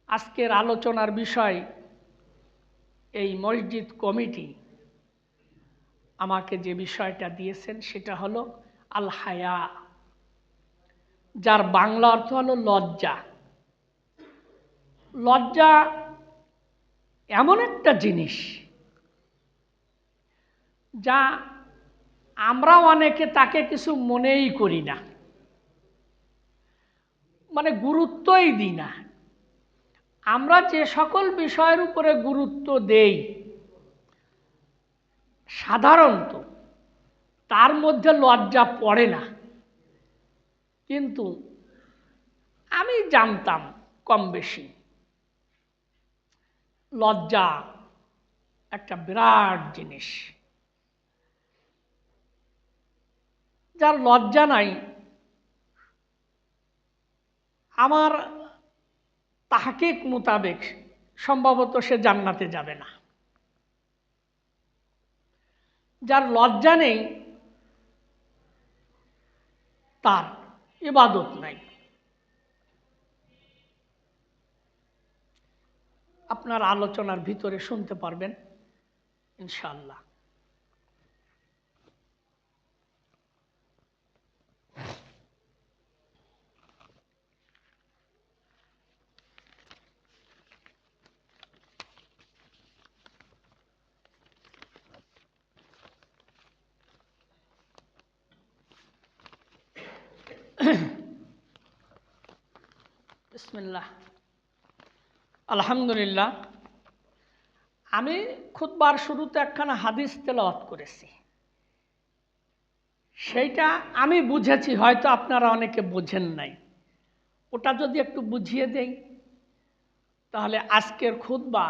আজকের আলোচনার বিষয় এই মসজিদ কমিটি আমাকে যে বিষয়টা দিয়েছেন সেটা হলো আল হায়া, যার বাংলা অর্থ হলো লজ্জা। লজ্জা এমন একটা জিনিস যা আমরা অনেকে তাকে কিছু মনেই করি না, মানে গুরুত্বই দিই না। আমরা যে সকল বিষয়ের উপরে গুরুত্ব দেই সাধারণত তার মধ্যে লজ্জা পড়ে না, কিন্তু আমি জানতাম কম বেশি লজ্জা একটা বিরাট জিনিস। যার লজ্জা নাই, আমার তাহকিক মোতাবেক সম্ভবত সে জান্নাতে যাবে না। যার লজ্জা নেই তার ইবাদত নাই। আপনার আলোচনার ভিতরে শুনতে পারবেন ইনশাআল্লাহ। বিসমিল্লাহ, আলহামদুলিল্লাহ। আমি খুতবার শুরুতে একখানা হাদিস তেলাওয়াত করেছি, সেইটা আমি বুঝেছি, হয়তো আপনারা অনেকে বোঝেন নাই। ওটা যদি একটু বুঝিয়ে দেই তাহলে আজকের খুতবা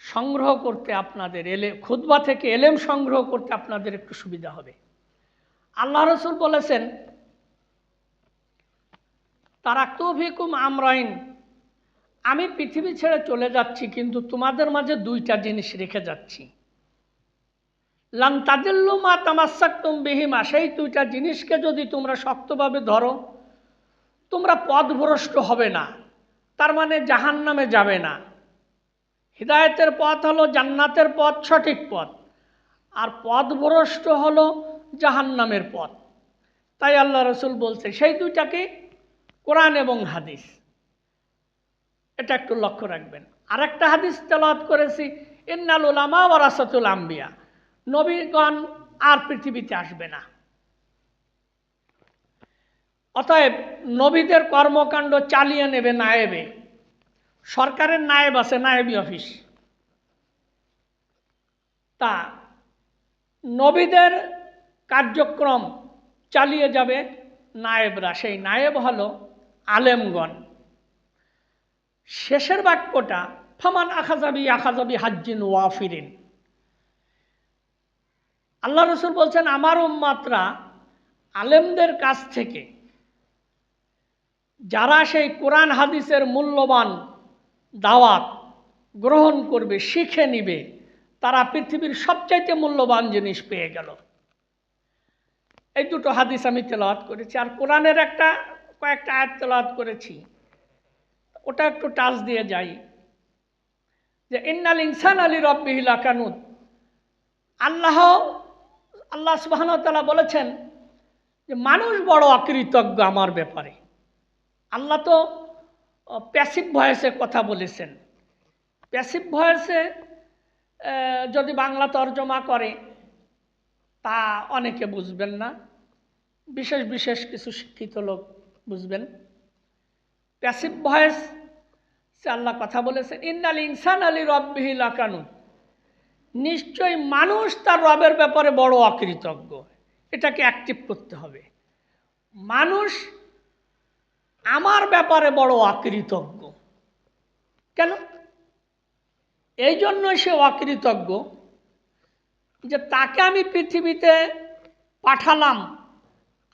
সংগ্রহ করতে আপনাদের খুতবা থেকে এলেম সংগ্রহ করতে আপনাদের একটু সুবিধা হবে। আল্লাহ রসুল বলেছেন, তারাক্তু ফিকুম আমরাইন, আমি পৃথিবী ছেড়ে চলে যাচ্ছি কিন্তু তোমাদের মাঝে দুইটা জিনিস রেখে যাচ্ছি। লান তাদিল্লু মা তামাসসাকতুম বিহিমা, সেই দুইটা জিনিসকে যদি তোমরা শক্তভাবে ধরো তোমরা পথভ্রষ্ট হবে না, তার মানে জাহান্নামে যাবে না। হিদায়াতের পথ হলো জান্নাতের পথ, সঠিক পথ, আর পথভ্রষ্ট হলো জাহান্নামের পথ। তাই আল্লাহ রসুল বলছে সেই দুইটাকে কোরআন এবং হাদিস, এটা একটু লক্ষ্য রাখবেন। আর একটা হাদিস তেলাওয়াত করেছি, ইন্নাল উলামা ওয়ারাসাতুল আম্বিয়া, নবীগণ আর পৃথিবীতে আসবে না। অতএব নবীদের কর্মকাণ্ড চালিয়ে নেবে নায়েবে। সরকারের নায়েব আছে, নায়েবি অফিস, তা নবীদের কার্যক্রম চালিয়ে যাবে নায়েবরা, সেই নায়েব হলো আলেমগণ। শেষের বাক্যটা ফামান আখাজাবি হাজ্জিন ওয়াফিরিন, আল্লাহ রসুল বলছেন আমার উম্মাতরা আলেমদের কাছ থেকে যারা সেই কোরআন হাদিসের মূল্যবান দাওয়াত গ্রহণ করবে, শিখে নিবে, তারা পৃথিবীর সবচাইতে মূল্যবান জিনিস পেয়ে গেল। এই দুটো হাদিস আমি তেলাওয়াত করেছি, আর কোরআনের কয়েকটা আয়াত তেলাওয়াত করেছি, ওটা একটু টাচ দিয়ে যাই। যে ইন্নাল ইনসান আলী রব্বিহি লাকানুত, আল্লাহ সুবহানাহু ওয়া তাআলা বলেছেন যে মানুষ বড় অকৃতজ্ঞ আমার ব্যাপারে। আল্লাহ তো প্যাসিভ ভয়েসে কথা বলেছেন। প্যাসিভ ভয়েসে যদি বাংলা তর্জমা করে তা অনেকে বুঝবেন না, বিশেষ বিশেষ কিছু শিক্ষিত লোক বুঝবেন। প্যাসিভ ভয়েস সে আল্লাহ কথা বলেছেন, ইন্নাল ইনসান আলী রব্বিহি লাকানুত, নিশ্চয়ই মানুষ তার রবের ব্যাপারে বড় অকৃতজ্ঞ। এটাকে অ্যাক্টিভ করতে হবে, মানুষ আমার ব্যাপারে বড় অকৃতজ্ঞ। কেন? এই জন্যই সে অকৃতজ্ঞ যে তাকে আমি পৃথিবীতে পাঠালাম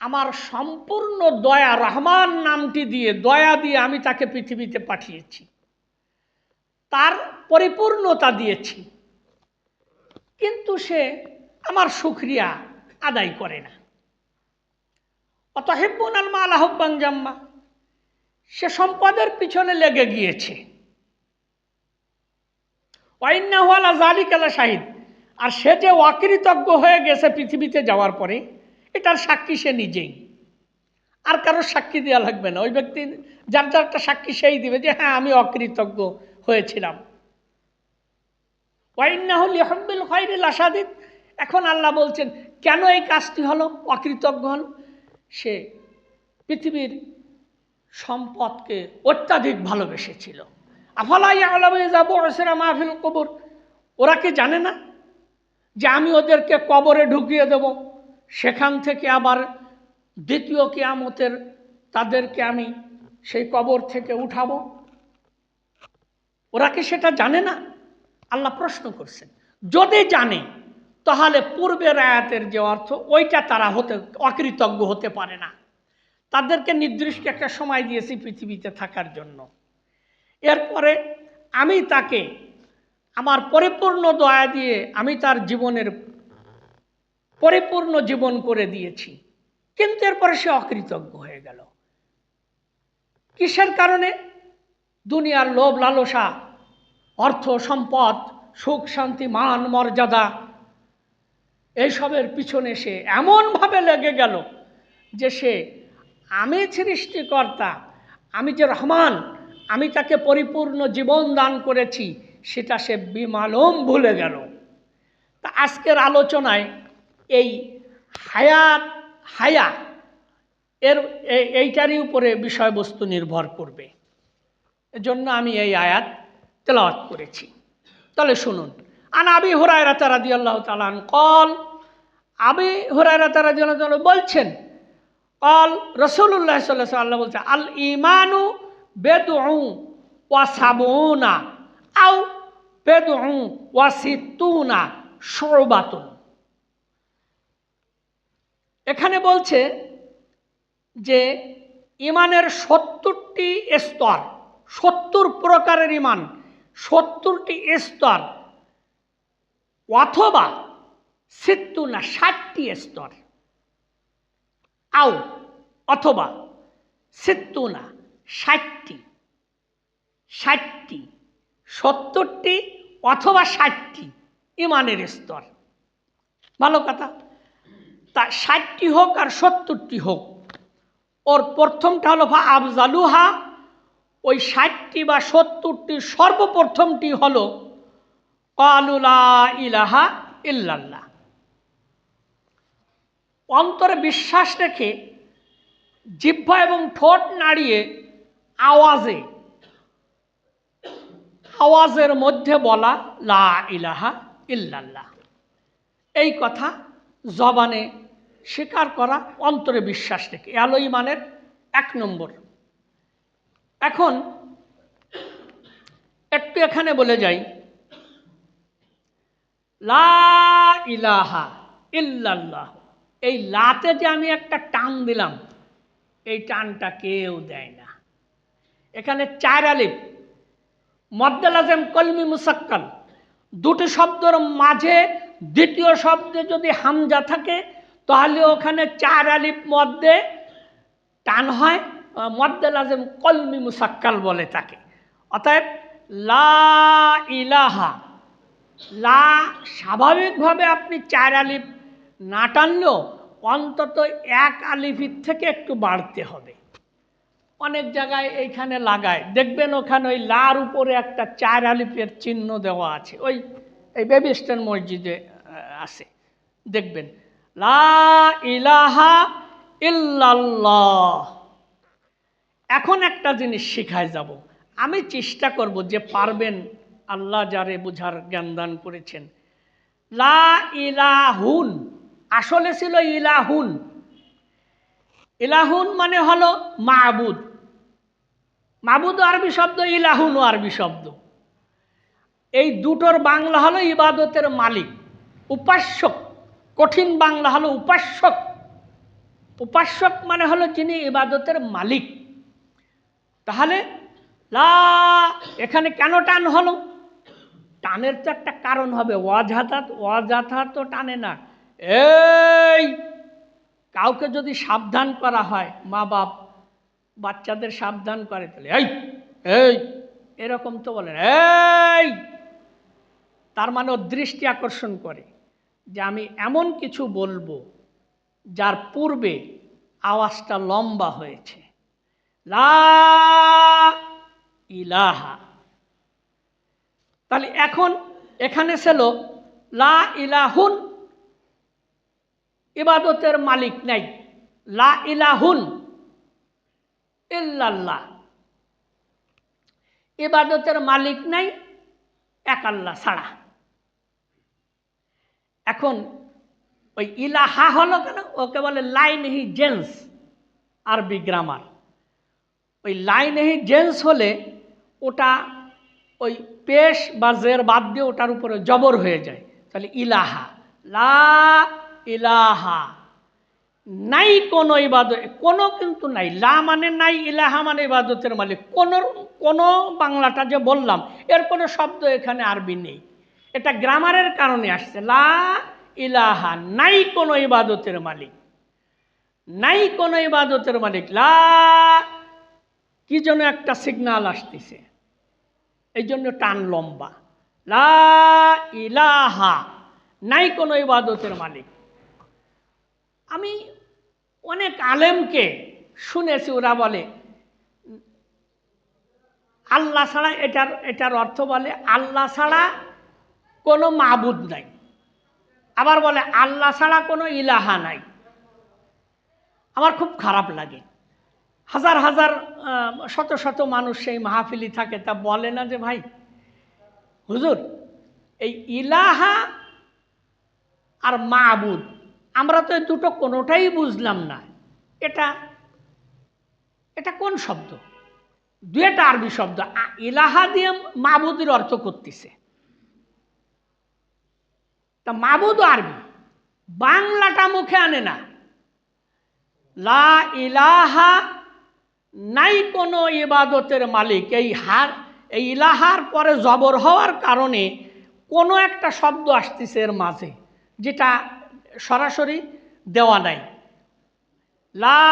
আমার সম্পূর্ণ দয়া, রহমান নামটি দিয়ে, দয়া দিয়ে আমি তাকে পৃথিবীতে পাঠিয়েছি, তার পরিপূর্ণতা দিয়েছি, কিন্তু সে আমার শুকরিয়া আদায় করে না। অতহিব্বুনাল মালা হুব্বান জাম্মা, সে সম্পদের পিছনে লেগে গিয়েছে। ওয়াইন্নাহু আলা যালিকা লাশাহিদ, আর সে যে অকৃতজ্ঞ হয়ে গেছে পৃথিবীতে যাওয়ার পরে, এটার সাক্ষী সে নিজেই, আর কারোর সাক্ষী দেওয়া লাগবে না। ওই ব্যক্তি যার যারটা সাক্ষী সেই দিবে যে হ্যাঁ আমি অকৃতজ্ঞ হয়েছিলাম। ওয়াইন্নাহু লিহুব্বিল খায়রি লাশাদীদ। এখন আল্লাহ বলছেন কেন এই কাজটি হলো, অকৃতজ্ঞ হল। সে পৃথিবীর সম্পদকে অত্যাধিক ভালোবেসেছিল। আফালা ইয়ালামু ইযা বু'সিরা মা ফিল কুবুর, ওরা কি জানে না যে আমি ওদেরকে কবরে ঢুকিয়ে দেব, সেখান থেকে আবার দ্বিতীয় কিয়ামতের তাদেরকে আমি সেই কবর থেকে উঠাবো? ওরা কি সেটা জানে না? আল্লাহ প্রশ্ন করছেন। যদি জানে তাহলে পূর্বের আয়াতের যে অর্থ ওইটা তারা অকৃতজ্ঞ হতে পারে না। তাদেরকে নির্দিষ্ট একটা সময় দিয়েছি পৃথিবীতে থাকার জন্য। এরপরে আমি তাকে আমার পরিপূর্ণ দয়া দিয়ে আমি তার জীবনের পরিপূর্ণ জীবন করে দিয়েছি, কিন্তু এরপরে সে অকৃতজ্ঞ হয়ে গেল। কিসের কারণে? দুনিয়ার লোভ লালসা, অর্থ সম্পদ, সুখ শান্তি, মান মর্যাদা, এইসবের পিছনে সে এমনভাবে লেগে গেল যে সে আমি সৃষ্টিকর্তা, আমি যে রহমান, আমি তাকে পরিপূর্ণ জীবন দান করেছি, সেটা সে বিমালম ভুলে গেল। তা আজকের আলোচনায় এই হায়া এইটারই উপরে বিষয়বস্তু নির্ভর করবে। এজন্য আমি এই আয়াত তেলাওয়াত করেছি। তাহলে শুনুন। আন আবি হুরায়রা রাদিয়াল্লাহু তাআলা আনহু قال, আবি হুরায়রা রাদিয়াল্লাহু তাআলা বলছেন, قال রাসূলুল্লাহ সাল্লাল্লাহু আলাইহি ওয়াসাল্লাম বলছেন, আল ঈমানু বিদউ ওয়া সাবউনা আও বিদউ ওয়া সিত্তুনা শুবাতুন। এখানে বলছে যে ইমানের 70টি স্তর, 70 প্রকারের ইমান, 70টি স্তর, অথবা সিত্তুনা 60টি স্তর, আও অথবা সিত্তুনা 60টি, 70টি অথবা 60টি ইমানের স্তর। ভালো কথা। তা 60টি হোক আর 70টি হোক, ওর প্রথমটা হলো আফজালুহা, ওই 60টি বা 70টি সর্বপ্রথমটি হলো ক্বালু লা ইলাহা ইল্লাল্লাহ। অন্তরে বিশ্বাস রেখে জিহ্বা এবং ঠোঁট নাড়িয়ে আওয়াজের মধ্যে বলা লা ইলাহা ইল্লাল্লাহ, এই কথা জবানে স্বীকার করা, অন্তরে বিশ্বাস রেখে, আলো ইমানের 1 নম্বর। এখন একটু এখানে বলে যাই, লা ইলাহা ইল্লাল্লাহ, এই লাতে যে আমি একটা টান দিলাম, এই টানটা কেউ দেয় না। এখানে 4 আলিফ, মদ্দে লাজেম কলমি মুসাক্কাল, দুটি শব্দের মাঝে দ্বিতীয় শব্দে যদি হামজা থাকে তাহলে ওখানে 4 আলিফ মদ্দে টান হয়, মদ্দে লাজেম কলমি মুসাক্কাল বলে তাকে। অতএব লা ইলাহা, লা স্বাভাবিকভাবে আপনি 4 আলিফ না টানলেও অন্তত 1 আলিফের থেকে একটু বাড়তে হবে। অনেক জায়গায় এইখানে লাগায়, দেখবেন ওখানে ওই লার উপরে একটা 4 আলিফের চিহ্ন দেওয়া আছে, ওই এই বেবি স্ট্যান্ড মসজিদে আছে, দেখবেন লা ইলাহা ইল্লাল্লাহ। এখন একটা জিনিস শিখায় যাব, আমি চেষ্টা করব যে পারবেন, আল্লাহ যারে বুঝার জ্ঞান দান করেছেন। লা ইলাহুন আসলে ছিল ইলাহুন। ইলাহুন মানে হলো মাবুদ, মাবুদ আরবি শব্দ, ইলাহুন আরবি শব্দ। এই দুটোর বাংলা হলো ইবাদতের মালিক, উপাস্যক। কঠিন বাংলা হলো উপাস্যক। উপাস্যক মানে হলো যিনি ইবাদতের মালিক। তাহলে লা এখানে কেন টান হলো? টানের তো একটা কারণ হবে, ওয়াজাথা তো টানে না। এই কাউকে যদি সাবধান করা হয়, মা বাপ বাচ্চাদের সাবধান করে তোলে, এই এই এরকম তো বলেন, এই তার মানে ওর দৃষ্টি আকর্ষণ করে যে আমি এমন কিছু বলবো যার পূর্বে আওয়াজটা লম্বা হয়েছে, লা ইলাহা। তাহলে এখন এখানে ছিল লা ইলাহুন, ইবাদতের মালিক নাই, লা ইলাহুন ইল্লাল্লাহ, ইবাদতের মালিক নাই এক আল্লাহ ছাড়া। এখন ওই ইলাহা হলো কেন, ওকে বলে লাইনহি জেন্স, আরবি গ্রামার। ওই লাইনহি জেন্স হলে ওটা ওই পেশ বা জের বাদ দিয়ে ওটার উপরে জবর হয়ে যায়, তাহলে ইলাহা, লা ইলাহা, নাই কোনো ইবাদত, কোনো কিন্তু নাই, লা মানে নাই, ইলাহা মানে ইবাদতের মালিক, কোনো বাংলাটা যে বললাম এর কোনো শব্দ এখানে আরবি নেই, এটা গ্রামারের কারণে আসছে। লা ইলাহা, নাই কোনো ইবাদতের মালিক, নাই কোনো ইবাদতের মালিক, লা কি যেন একটা সিগন্যাল আসতেছে, এই জন্য টান লম্বা, লা ইলাহা, নাই কোনো ইবাদতের মালিক। আমি অনেক আলেমকে শুনেছি ওরা বলে আল্লাহ ছাড়া, এটার অর্থ বলে আল্লাহ ছাড়া কোনো মাবুদ নাই, আবার বলে আল্লাহ ছাড়া কোনো ইলাহা নাই। আমার খুব খারাপ লাগে, হাজার হাজার শত শত মানুষ সেই মাহফিলি থাকে, তা বলে না যে ভাই হুজুর এই ইলাহা আর মাবুদ আমরা তো এই দুটো কোনোটাই বুঝলাম না, এটা এটা কোন শব্দ? দুইটা আরবি শব্দ, ইলাহা দিয়ে মাবুদের অর্থ করতেছে, তা মাবুদ আরবি, বাংলাটা মুখে আনে না। লা ইলাহা, নাই কোনো ইবাদতের মালিক, এই ইলাহার পরে জবর হওয়ার কারণে কোনো একটা শব্দ আসতেছে এর মাঝে যেটা সরাসরি দেওয়া নাই। লা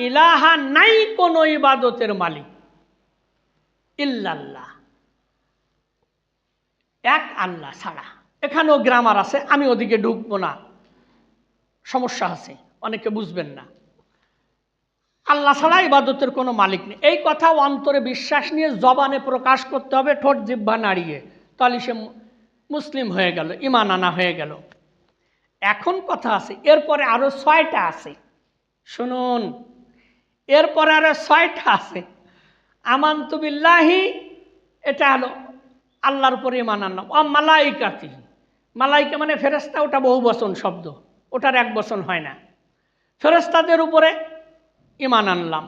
ইলাহা, নাই কোনো ইবাদতের মালিক ইল্লাল্লাহ, এক আল্লাহ ছাড়া। এখানেও গ্রামার আছে, আমি ওদিকে ঢুকবো না, সমস্যা আছে, অনেকে বুঝবেন না। আল্লাহ ছাড়া ইবাদতের কোনো মালিক নেই, এই কথা অন্তরে বিশ্বাস নিয়ে জবানে প্রকাশ করতে হবে, ঠোঁট জিহ্বা নাড়িয়ে, তাহলে সে মুসলিম হয়ে গেল, ঈমান আনা হয়ে গেল। এখন কথা আছে, এরপরে আরো 6টা আছে, শুনুন, এরপরে আরো 6টা আছে। আমানতু বিল্লাহি, এটা হলো আল্লাহর উপরে ঈমান আনলাম। ও মালাইকাতি, মালাইকা মানে ফেরেশতা, ওটা বহু বচন শব্দ, ওটার এক বচন হয় না। ফেরেশতাদের উপরে ঈমান আনলাম,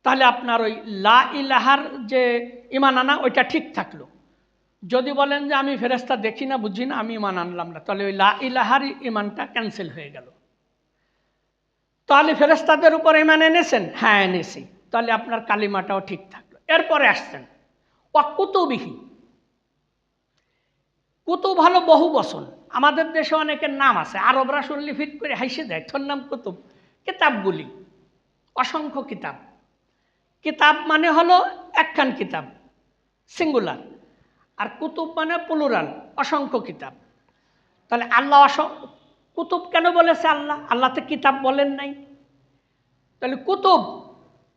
তাহলে আপনার ওই লা ইলাহার যে ঈমান আনা ওইটা ঠিক থাকলো। যদি বলেন যে আমি ফেরেশতা দেখি না বুঝি না, আমি ঈমান আনলাম না, তাহলে ওই লা ইলাহার ঈমানটা ক্যান্সেল হয়ে গেল। তাহলে ফেরেশতাদের উপর ঈমান এনেছেন? হ্যাঁ এনেছি, তাহলে আপনার কালিমাটাও ঠিক থাকলো। এরপরে আসছেন ওয়া কুতুবিহি, কুতুব হলো বহু বচন, আমাদের দেশে অনেকের নাম আছে, আরবরা শুনলে ফিট করে হাসে দেয়, তোর নাম কুতুব। কিতাবগুলি, অসংখ্য কিতাব, কিতাব মানে হলো একখান কিতাব সিঙ্গুলার, আর কুতুব মানে প্লুরাল, অসংখ্য কিতাব। তাহলে আল্লাহ কুতুব কেন বলেছে? আল্লাহ তো কিতাব বলেন নাই, তাহলে কুতুব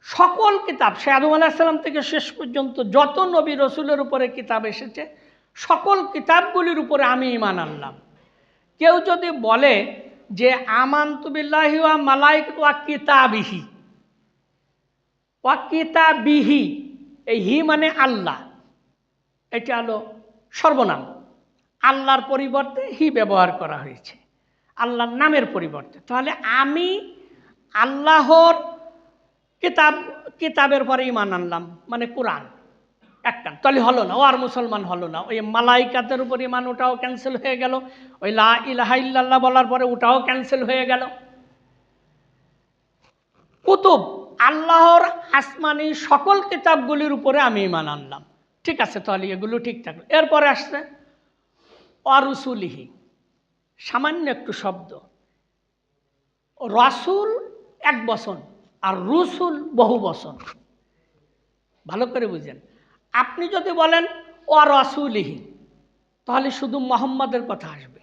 সকল কিতাব, সে আদম আলাইহিস সালাম থেকে শেষ পর্যন্ত যত নবী রসুলের উপরে কিতাব এসেছে সকল কিতাবগুলির উপরে আমি ঈমান আনলাম। কেউ যদি বলে যে আমানতু বিল্লাহি ওয়া মালাইকাতিহি ওয়া কিতাবিহি, ওয়া কিতাবিহি, এই হি মানে আল্লাহ, এটা হলো সর্বনাম, আল্লাহর পরিবর্তে হি ব্যবহার করা হয়েছে, আল্লাহর নামের পরিবর্তে। তাহলে আমি আল্লাহর কিতাবের পরে ঈমান আনলাম, মানে কোরআন একটা, তাহলে হলো না, ও আর মুসলমান হলো না। ওই মালাইকাতের উপর ঈমান, ওটাও ক্যান্সেল হয়ে গেল। ওই লা ইলাহা ইল্লাল্লাহ বলার পরে ওটাও ক্যান্সেল হয়ে গেল। কুতুব, আল্লাহর আসমানি সকল কিতাবগুলির উপরে আমি ঈমান আনলাম, ঠিক আছে, তাহলে এগুলো ঠিক থাকলো। এরপরে আসছে অরুসুলিহি, সামান্য একটু শব্দ, রসুল এক বচন আর রসুল বহু বচন। ভালো করে বুঝেন। আপনি যদি বলেন ও রাসূলিহি, তাহলে শুধু মোহাম্মদের কথা আসবে।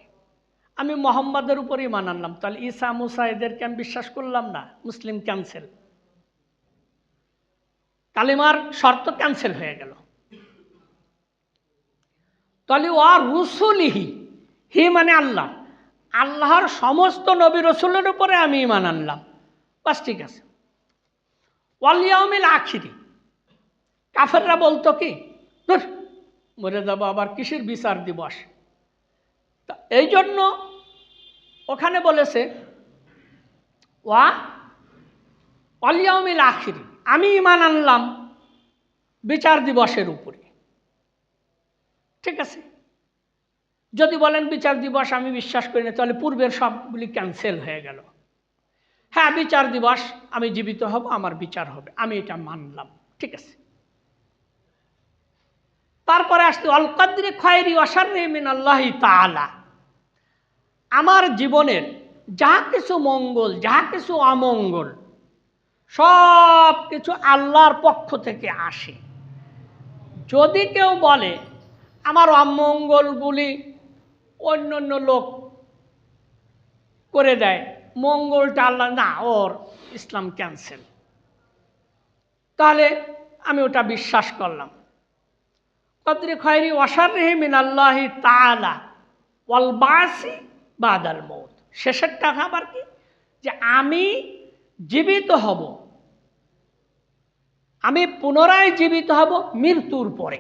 আমি মোহাম্মদের উপরই ঈমান আনলাম, তাহলে ঈসা মুসা এদেরকে আমি বিশ্বাস করলাম না, মুসলিম ক্যান্সেল, কালিমার শর্ত ক্যান্সেল হয়ে গেল। তাহলে ও রসুলিহি, হি মানে আল্লাহ, আল্লাহর সমস্ত নবী রসুলের উপরে আমি ঈমান আনলাম, বাস ঠিক আছে। ওয়াল ইয়াউমিল আখিরি, কাফেররা বলতো কি, ধুর, মরে যাবো, আবার কিসের বিচার দিবস। তা এই জন্য ওখানে বলেছে ওয়াল ইয়াউমিল আখিরি, আমি ঈমান আনলাম বিচার দিবসের উপরে। ঠিক আছে, যদি বলেন বিচার দিবস আমি বিশ্বাস করি না, তাহলে পূর্বের সবগুলি ক্যান্সেল হয়ে গেল। হ্যাঁ, বিচার দিবস, আমি জীবিত হব, আমার বিচার হবে, আমি এটা মানলাম, ঠিক আছে। তারপরে আসছে আল কদরি খায়রি ওয়া শাররি মিনাল্লাহি তাআলা, আমার জীবনের যা কিছু মঙ্গল যা কিছু অমঙ্গল সব কিছু আল্লাহর পক্ষ থেকে আসে। যদি কেউ বলে আমার অমঙ্গলগুলি অন্য অন্য লোক করে দেয়, মঙ্গলটা আল্লাহ না, ওর ইসলাম ক্যান্সেল, তাহলে আমি ওটা বিশ্বাস করলাম। কদরি খায়রি ওয়া শাররিহি মিনাল্লাহি তাআলা ওয়াল বাসি বাদাল মউত, শেষের টাকা আবার কি, যে আমি জীবিত হব, আমি পুনরায় জীবিত হব মৃত্যুর পরে।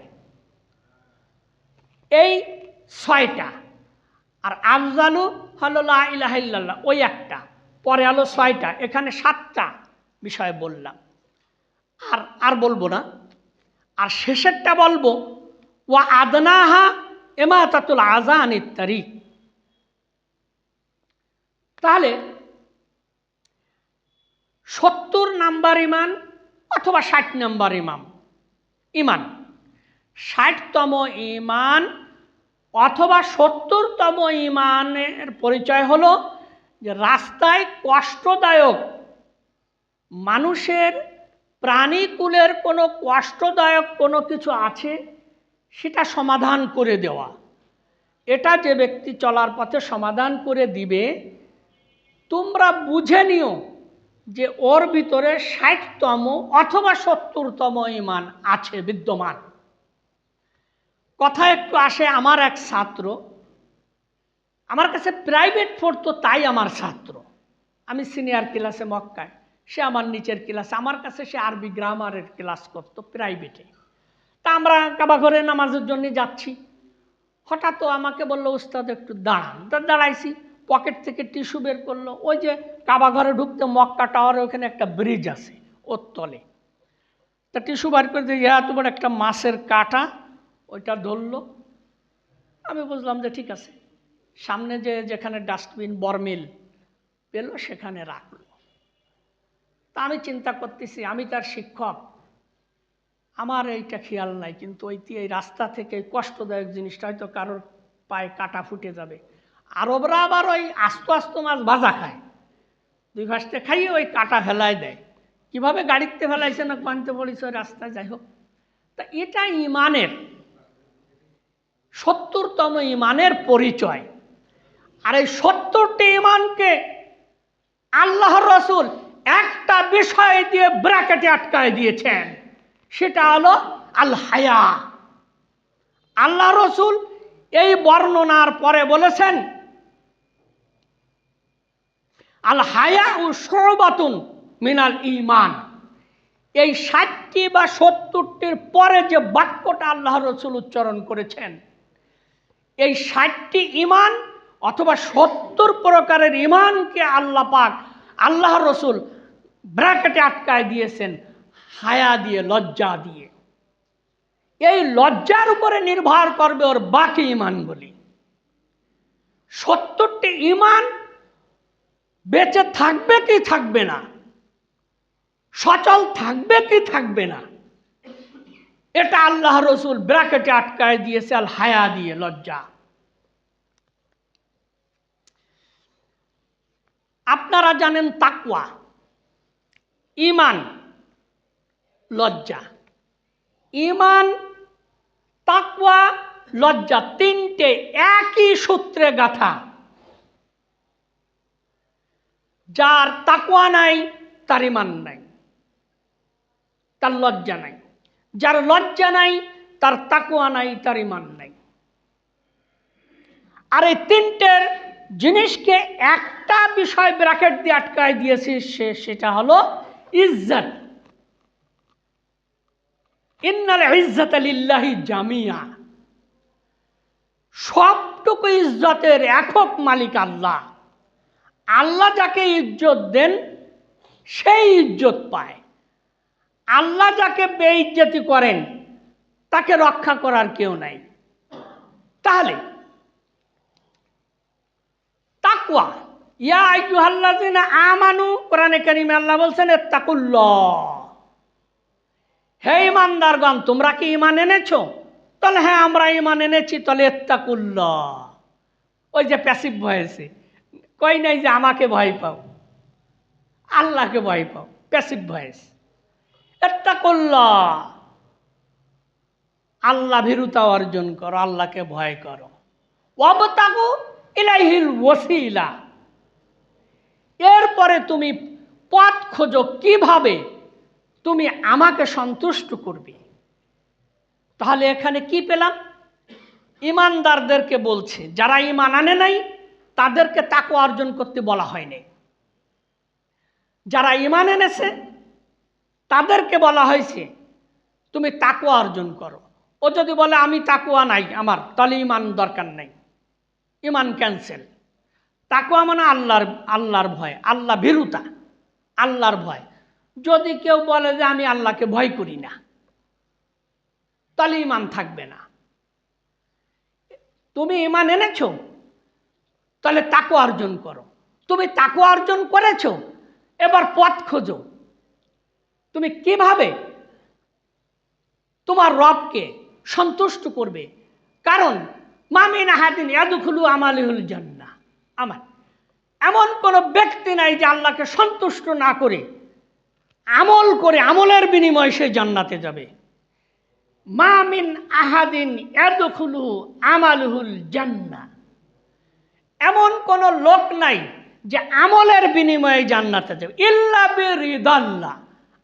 এই ছয়টা। আর আফজালু হলো লা ইলাহা ইল্লাল্লাহ, ওই একটা, পরে হলো ছয়টা, এখানে সাতটা বিষয় বললাম, আর বলবো না। আর শেষেরটা বলবো ওয়া আদনাহা ইমাতাতুল আযা আনিত তারিক। তাহলে 70 নাম্বার ইমান অথবা 60 নাম্বার ইমান, 60তম ইমান অথবা 70তম ইমানের পরিচয় হলো যে রাস্তায় কষ্টদায়ক, মানুষের প্রাণীকুলের কোনো কষ্টদায়ক কোনো কিছু আছে সেটা সমাধান করে দেওয়া। এটা যে ব্যক্তি চলার পথে সমাধান করে দিবে, তোমরা বুঝে নিও যে ওর ভিতরে 60তম অথবা 70তম ইমান আছে, বিদ্যমান। কথা একটু আসে, আমার এক ছাত্র আমার কাছে প্রাইভেট পড়তো, তাই আমার ছাত্র, আমি সিনিয়র ক্লাসে মক্কায়, সে আমার নিচের ক্লাসে, আমার কাছে সে আরবি গ্রামারের ক্লাস করতো প্রাইভেটে। তা আমরা কাবা ঘরে নামাজের জন্য যাচ্ছি, হঠাৎ আমাকে বললো উস্তাদ একটু দাঁড়ান। তা দাঁড়াইছি, পকেট থেকে টিস্যু বের করলো, ওই যে কাবা ঘরে ঢুকতে মক্কা টাওয়ারে ওখানে একটা ব্রিজ আছে, ওর তলে। তা টিস্যু বার করে দিয়ে তোমার একটা মাছের কাঁটা, ওইটা ধরলো। আমি বুঝলাম যে ঠিক আছে, সামনে যেখানে ডাস্টবিন বরমিল পেল সেখানে রাখলো। তা আমি চিন্তা করতেছি, আমি তার শিক্ষক, আমার এইটা খেয়াল নাই, কিন্তু এই রাস্তা থেকে কষ্টদায়ক জিনিসটা হয়তো কারোর পায়ে কাটা ফুটে যাবে। আরবরা আবার ওই আস্ত আস্ত মাছ ভাজা খায়, দুই ভাসতে খাইয়ে ওই কাটা ফেলায় দেয়, কিভাবে গাড়িতে ফেলাইছে না কানতে পড়েছে ওই রাস্তায়, যাই হোক। তা এটা ইমানের 70তম ইমানের পরিচয়। আর এই 70টি ইমানকে আল্লাহর রাসূল একটা বিষয় দিয়ে ব্র্যাকেটে আটকায় দিয়েছেন, সেটা হলো আল হায়া। আল্লাহ রাসূল এই বর্ণনার পরে বলেছেন আল হায়া ও শুবাতুন মিনাল ঈমান। এই 60টি বা 70টির পরে যে বাক্যটা আল্লাহ রাসূল উচ্চারণ করেছেন, এই 60টি ইমান অথবা 70 প্রকারের ইমানকে আল্লাহ পাক, আল্লাহ রাসূল ব্র্যাকেটে আটকায় দিয়েছেন হায়া দিয়ে, লজ্জা দিয়ে। এই লজ্জার উপরে নির্ভর করবে ওর বাকি ইমানগুলি। 70টি ইমান বেঁচে থাকবে কি থাকবে না, সচল থাকবে কি থাকবে না, এটা আল্লাহ রাসূল ব্র্যাকেটে আটকায় দিয়েছে আল হায়া দিয়ে, লজ্জা। আপনারা জানেন তাকওয়া, ঈমান, লজ্জা। ঈমান, তাকওয়া, লজ্জা, তিনটে একই সূত্রে গাঁথা। যার তাকওয়া নাই তার ঈমান নাই, তার লজ্জা নাই। যার লজ্জা নাই তার তাকওয়া নাই, তার ঈমান নাই। আর এই তিনটের জিনিসকে একটা বিষয় ব্র্যাকেট দিয়ে আটকায় দিয়েছি, সেটা হলো ইজ্জত। ইন্নাল ইজ্জাতা লিল্লাহি জামিয়া। সবটুকু ইজ্জতের একক মালিক আল্লাহ। আল্লাহ যাকে ইজ্জত দেন সেই ইজ্জত পায়। আল্লাহ যাকে বেইজ্জতি করেন তাকে রক্ষা করার কেউ নাই। তাহলে তাকওয়া, ইয়া আইয়ুহাল্লাযিনা আমানু, কোরআনে কারিমে আল্লাহ বলছেন ইত্তাকুল্লাহ। হে ঈমানদারগণ, তোমরা কি ঈমান এনেছো? তাহলে হ্যাঁ আমরা ঈমান এনেছি, তাহলে ইত্তাকুল্লাহ। ওই যে প্যাসিভ ভয়েসে কই নাই যে আমাকে ভয় পাও, আল্লাহকে ভয় পাও, প্যাসিভ ভয়েস। ইত্তাকুল্লাহ, আল্লাহ ভীরুতা অর্জন করো, আল্লাহকে ভয় করো। ওয়াবতাগু ইলাইহিল ওয়াসিলা, এরপরে তুমি পথ খোঁজো কিভাবে তুমি আমাকে সন্তুষ্ট করবে। তাহলে এখানে কি পেলাম? ঈমানদারদেরকে বলছে, যারা ঈমান আনে নাই তাদেরকে তাকওয়া অর্জন করতে বলা হয়নি। যারা ঈমান এনেছে তাদেরকে বলা হয়েছে তুমি তাকওয়া অর্জন করো। ও যদি বলে আমি তাকওয়া নাই আমার, তাহলে ঈমান দরকার নাই, ঈমান ক্যান্সেল। তাকওয়া মানে আল্লাহর ভয়, আল্লাহ ভীরুতা, আল্লাহর ভয়। যদি কেউ বলে যে আমি আল্লাহকে ভয় করি না, তাহলে ঈমান থাকবে না। তুমি ঈমান এনেছো, তাহলে তাকওয়া অর্জন করো। তুমি তাকওয়া অর্জন করেছো, এবার পথ খোঁজো তুমি কিভাবে তোমার রবকে সন্তুষ্ট করবে। কারণ মা মিন আহাদিন ইয়াদখুলু আমালিহুল জান্নাহ, আমার এমন কোনো ব্যক্তি নাই যে আল্লাহকে সন্তুষ্ট না করে আমল করে আমলের বিনিময়ে সে জান্নাতে যাবে। মা মিন আহাদিন ইয়াদখুলু আমালুহুল জান্নাহ, এমন কোন লোক নাই যে আমলের বিনিময়ে জান্নাতে যাবে, ইল্লা বিরিদাল্লাহ,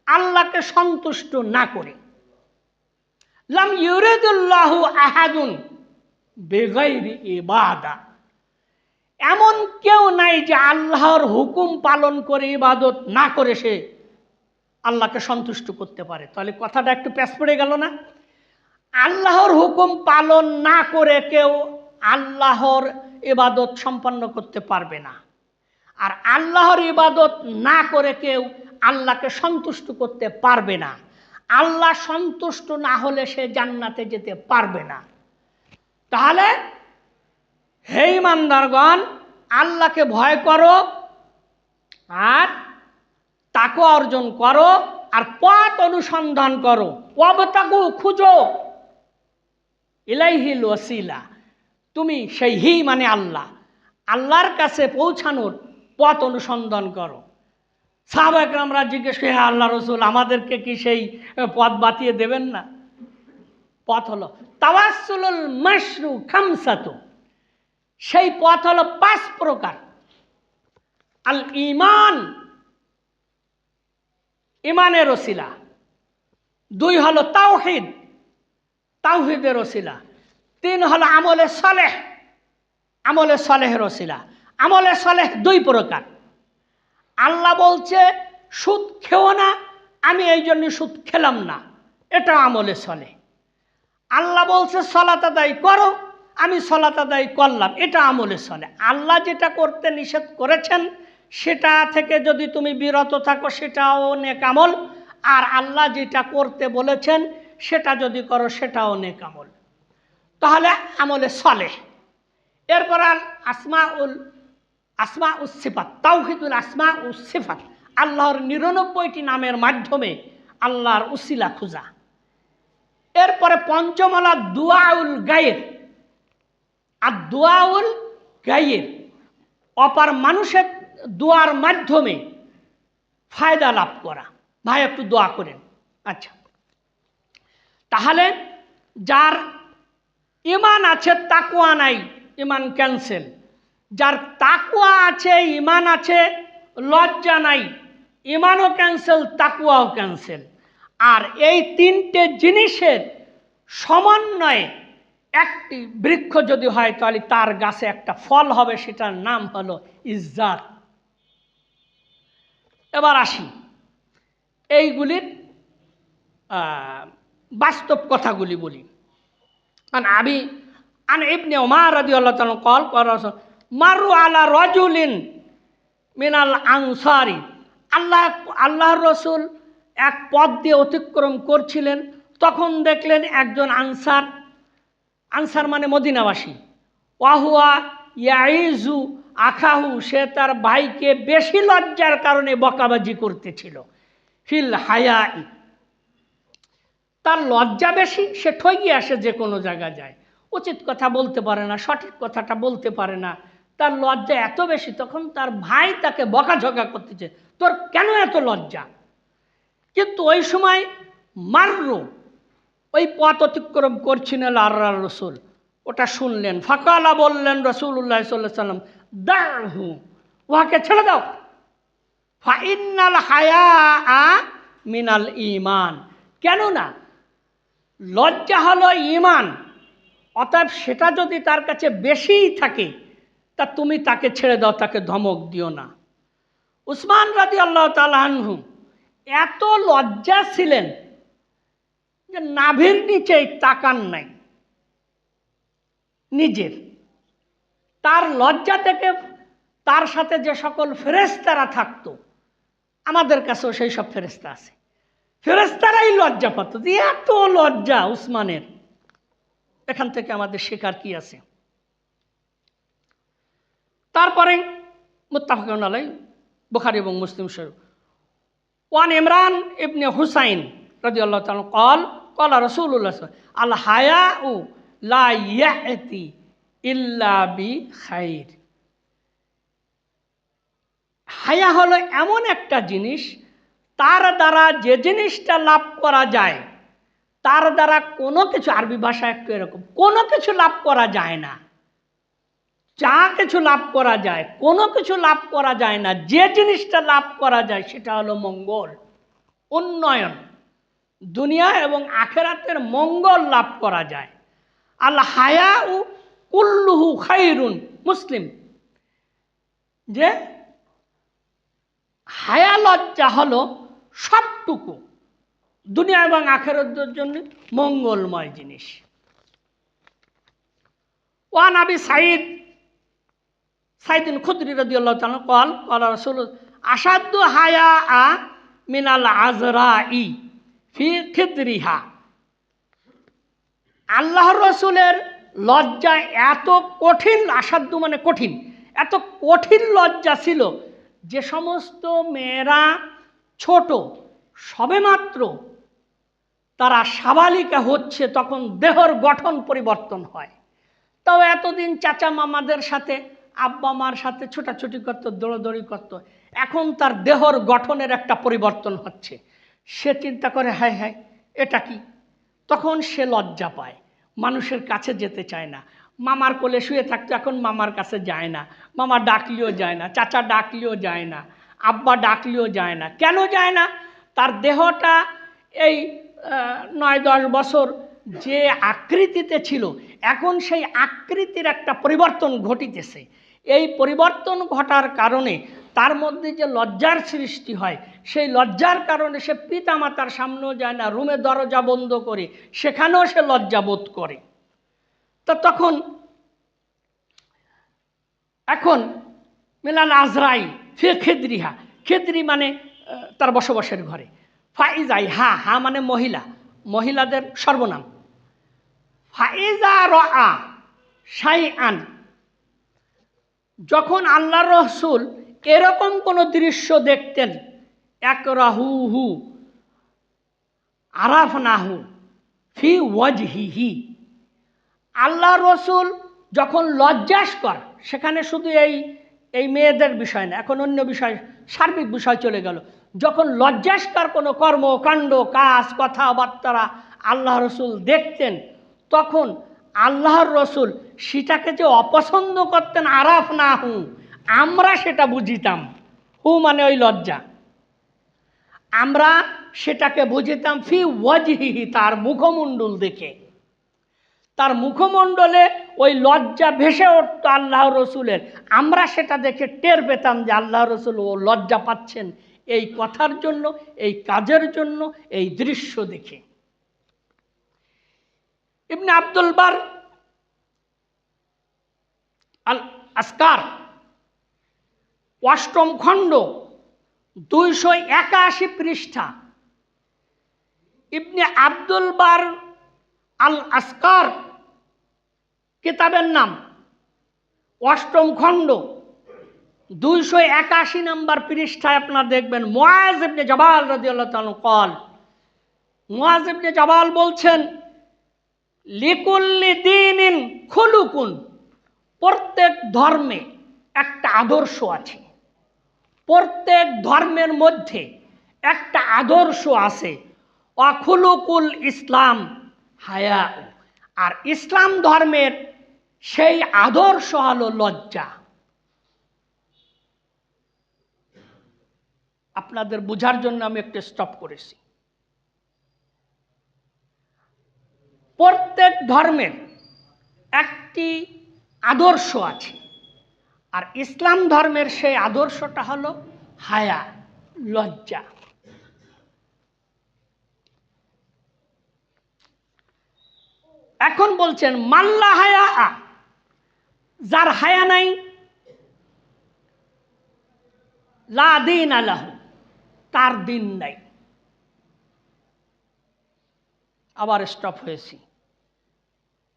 আল্লাহকে সন্তুষ্ট না করে। লাম ইউরিদুল্লাহু আহাদুন বিগাইরি ইবাদা, এমন কেউ নাই যে আল্লাহর হুকুম পালন করে ইবাদত না করে সে আল্লাহকে সন্তুষ্ট করতে পারে। তাহলে কথাটা একটু প্যাচ পড়ে গেল না? আল্লাহর হুকুম পালন না করে কেউ আল্লাহর ইবাদত সম্পন্ন করতে পারবে না। আর আল্লাহর ইবাদত না করে কেউ আল্লাহকে সন্তুষ্ট করতে পারবে না। আল্লাহ সন্তুষ্ট না হলে সে জান্নাতে যেতে পারবে না। তাহলে হে ঈমানদারগণ, আল্লাহকে ভয় করো আর তাকওয়া অর্জন করো আর পথ অনুসন্ধান করো। ওয়াবতাগু, খুঁজো, ইলাইহিল ওয়াসিলা, তুমি সেই মানে আল্লাহ, আল্লাহর কাছে পৌঁছানোর পথ অনুসন্ধান করো। সাহাবা একরামরা জিজ্ঞেস করে, হে আল্লাহ রসুল, আমাদেরকে কি সেই পথ বাতিয়ে দেবেন না? পথ হলো তাওয়াসসুলুল মাশরু খামসাতু, সেই পথ হলো 5 প্রকার। আল ঈমান, ঈমানের ওসিলা। 2 হলো তাওহীদ, তাওহীদের ওসিলা। 3 হলো আমলে সালেহ, আমলে সালেহের ওসিলা। আমলে সালেহ 2 প্রকার। আল্লাহ বলছে সুদ খেও না, আমি এই জন্য সুদ খেলাম না, এটা আমলে সালেহ। আল্লাহ বলছে সালাত আদায় করো, আমি সালাত আদায় করলাম, এটা আমলে সালেহ। আল্লাহ যেটা করতে নিষেধ করেছেন সেটা থেকে যদি তুমি বিরত থাকো সেটাও নেক আমল, আর আল্লাহ যেটা করতে বলেছেন সেটা যদি করো সেটাও নেক আমল। তাহলে আমলে সালেহ। এরপর আসমা উস সিফাত, তাওহীদুল আসমা উস সিফাত, আল্লাহর 99টি নামের মাধ্যমে আল্লাহর উসিলা খুঁজা। এরপরে 5ম হলো দুআউল গায়ব, আর দুআউল গায়ব অপার মানুষের দোয়ার মাধ্যমে ফায়দা লাভ করা। ভাই একটু দোয়া করেন। আচ্ছা, তাহলে যার ইমান আছে তাকওয়া নাই, ইমান ক্যান্সেল। যার তাকওয়া আছে ইমান আছে, লজ্জা নাই, ইমানও ক্যান্সেল, তাকওয়াও ক্যান্সেল। আর এই তিনটে জিনিসের সমন্বয়ে একটি বৃক্ষ যদি হয় তাহলে তার গাছে একটা ফল হবে, সেটার নাম হলো ইজ্জাত। এবার আসি এইগুলির বাস্তব কথাগুলি বলি। আন ইবনে উমর রাদিয়াল্লাহু তাআলা قال মারু আলা রাজুলিন মিনাল আনসারি। আল্লাহর রাসূল এক পথ দিয়ে অতিক্রম করছিলেন, তখন দেখলেন একজন আনসার মানে মদিনাবাসী, ওয়াহুয়া ইয়াইজু আখাহু, সে তার ভাইকে বেশি লজ্জার কারণে বকাবাজি করতেছিল। ফিল হায়াই, তার লজ্জা বেশি, সে ঠগিয়ে আসে, যে কোনো জায়গা যায়, উচিত কথা বলতে পারে না, সঠিক কথাটা বলতে পারে না, তার লজ্জা এত বেশি। তখন তার ভাই তাকে বকাঝকা করতেছে, তোর কেন এত লজ্জা? কিন্তু ওই সময় মাররু, ওই পথ অতিক্রম করছিলেন আল্লাহর রাসূল, ওটা শুনলেন। ফাকালা, বললেন রাসূলুল্লাহ সাল্লাল্লাহু আলাইহি ওয়াসাল্লাম, দাহু, ওকে ছেড়ে দাও। ফাইন্নাল হায়া মিনাল ঈমান, কেননা লজ্জা হলো ঈমান, অতএব সেটা যদি তার কাছে বেশিই থাকে তা তুমি তাকে ছেড়ে দাও, তাকে ধমক দিও না। উসমান রাদিয়াল্লাহু তাআলা আনহু এত লজ্জা ছিলেন যে নাভির নিচেই তাকান নাই নিজের। তার লজ্জা থেকে তার সাথে যে সকল ফেরেশতারা থাকতো, আমাদের কাছেও সেই সব ফেরেশতা আছে, ফেরেশতারাই লজ্জা পাত। এত লজ্জা উসমানের। এখান থেকে আমাদের শেখার কি আছে? তারপরে মুত্তাফাকুন আলাইহি, বুখারী এবং মুসলিম শরীফ, ওয়ান ইমরান ইবনে হুসাইন রাদিয়াল্লাহু তাআলা قال قال রাসূলুল্লাহ আল হায়াউ লা ইয়াতি ইল্লা বিখাইর। হায়া হলো এমন একটা জিনিস, তার দ্বারা যে জিনিসটা লাভ করা যায়, তার দ্বারা কোনো কিছু, আরবি ভাষা একটু এরকম, কোনো কিছু লাভ করা যায় না। যা কিছু লাভ করা যায়, কোনো কিছু লাভ করা যায় না, যে জিনিসটা লাভ করা যায় সেটা হলো মঙ্গল, উন্নয়ন, দুনিয়া এবং আখেরাতের মঙ্গল লাভ করা যায়। আল হায়াউ কুল্লুহু খাইরুন, মুসলিম, যে হায়া লজ্জা হলো সবটুকু দুনিয়া এবং আখেরাতের জন্য মঙ্গলময় জিনিস। ওয়ান আবি সাইদিন খুদরি রাদিয়াল্লাহু তাআলা قال قال রাসূল আশাদ্দু হায়া মিনাল আজরাই ফি খিদরিহা। আল্লাহর রাসূলের লজ্জা এত কঠিন, আসাধ্য মানে কঠিন, এত কঠিন লজ্জা ছিল যে সমস্ত মেয়েরা ছোট, সবেমাত্র তারা সাবালিকা হচ্ছে, তখন দেহর গঠন পরিবর্তন হয়। তাও এতদিন চাচা মামাদের সাথে, আব্বা মার সাথে ছোটাছুটি করত, দৌড়াদৌড়ি করত, এখন তার দেহর গঠনের একটা পরিবর্তন হচ্ছে। সে চিন্তা করে, হায় হায় এটা কি? তখন সে লজ্জা পায়, মানুষের কাছে যেতে চায় না। মামার কোলে শুয়ে থাকতো, এখন মামার কাছে যায় না, মামা ডাকলেও যায় না, চাচা ডাকলেও যায় না, আব্বা ডাকলেও যায় না। কেন যায় না? তার দেহটা এই 9-10 বছর যে আকৃতিতে ছিল, এখন সেই আকৃতির একটা পরিবর্তন ঘটিতেছে। এই পরিবর্তন ঘটার কারণে তার মধ্যে যে লজ্জার সৃষ্টি হয়, সেই লজ্জার কারণে সে পিতামাতার সামনেও যায় না, রুমে দরজা বন্ধ করে সেখানেও সে লজ্জা বোধ করে। তো তখন এখন মিলাল আজরাই ফি খিদরিহা, খিদরি মানে তার বসবাসের ঘরে, ফাইজাই, হা মানে মহিলা, মহিলাদের সর্বনাম। ফাইজা রাআ শাইআন, যখন আল্লাহর রাসূল এরকম কোনো দৃশ্য দেখতেন, একরাহুহু আরাফনাহু ফি ওয়াজহিহি, আল্লাহর রাসূল যখন লজ্জাস্কর, সেখানে শুধু এই মেয়েদের বিষয় না, এখন অন্য বিষয়, সার্বিক বিষয় চলে গেল, যখন লজ্জাস্কর কোনো কর্মকাণ্ড কাজ কথাবার্তা আল্লাহ রসুল দেখতেন, তখন আল্লাহর রসুল সেটাকে যে অপছন্দ করতেন, আরাফ না হু, আমরা সেটা বুঝিতাম। হু মানে ওই লজ্জা, আমরা সেটাকে বুঝিতাম ফি ওয়াজহিহি, তার মুখমণ্ডল দেখে। তার মুখমণ্ডলে ওই লজ্জা ভেসে উঠত আল্লাহ রসুলের, আমরা সেটা দেখে টের পেতাম যে আল্লাহ রসুল ও লজ্জা পাচ্ছেন এই কথার জন্য, এই কাজের জন্য, এই দৃশ্য দেখে। ইবনে আব্দুল বার আল আসকার, অষ্টম খণ্ড, 281 পৃষ্ঠা। ইবনে আব্দুল বার আল আসকার কিতাবের নাম, অষ্টম খণ্ড 281 নম্বর পৃষ্ঠায় আপনারা দেখবেন, মুআজ ইবনে জাবাল রাদিয়াল্লাহু তাআলা قال, মুআজ ইবনে জাবাল বলছেন, লিকুল্লি দীনিন খুলুকুন, প্রত্যেক ধর্মে একটা আদর্শ আছে, প্রত্যেক ধর্মের মধ্যে একটা আদর্শ আছে। অখুলুকুল ইসলাম হায়া, আর ইসলাম ধর্মের সেই আদর্শ হলো লজ্জা। আপনাদের বোঝার জন্য আমি একটু স্টপ করেছি। প্রত্যেক ধর্মের একটি আদর্শ আছে, আর ইসলাম ধর্মের সেই আদর্শটা হলো হায়া, লজ্জা। এখন বলছেন মাল্লা হায়া, যার হায়া নাই, লা দীন আলাহু, তার দিন নাই। আবার স্টপ হয়েছি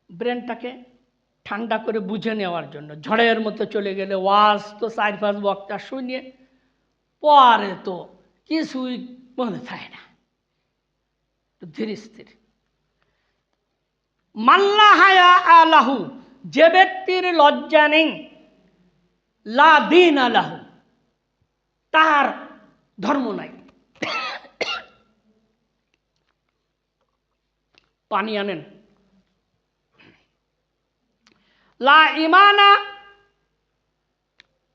ব্রেনটাকে ঠান্ডা করে বুঝে নেওয়ার জন্য। ঝড়ের মতো চলে গেলে ওয়াজ তো 4-5 বক্তা শুনিয়ে পরে তো কিছুই মনে থাকে না, ধীরে স্থির। মাল্লা হায়া আলাহু, যে ব্যক্তির লজ্জা নেই, লা দীন আলাহু, তার ধর্ম নাই। পানি আনেন। লা ইমানা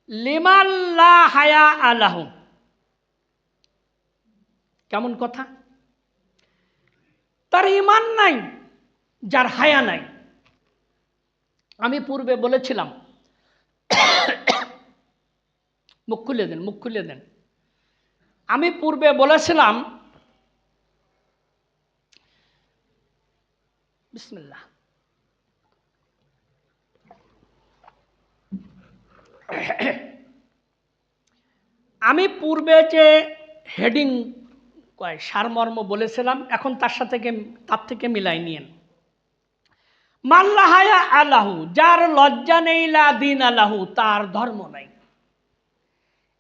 লিমান লা হায়া আলাহু। কেমন কথা? তার ইমান নাই যার হায়া নাই। আমি পূর্বে বলেছিলাম, মুখ খুলে দেন, মুখ খুলে দেন। আমি পূর্বে বলেছিলাম, বিসমিল্লাহ, আমি পূর্বে যে হেডিং সারমর্ম বলেছিলাম, এখন তার থেকে মিলাই নিয়েন। মাল্লা হায়া আলাহু, যার লজ্জা নেই, লা দীন আলাহু, তার ধর্ম নাই।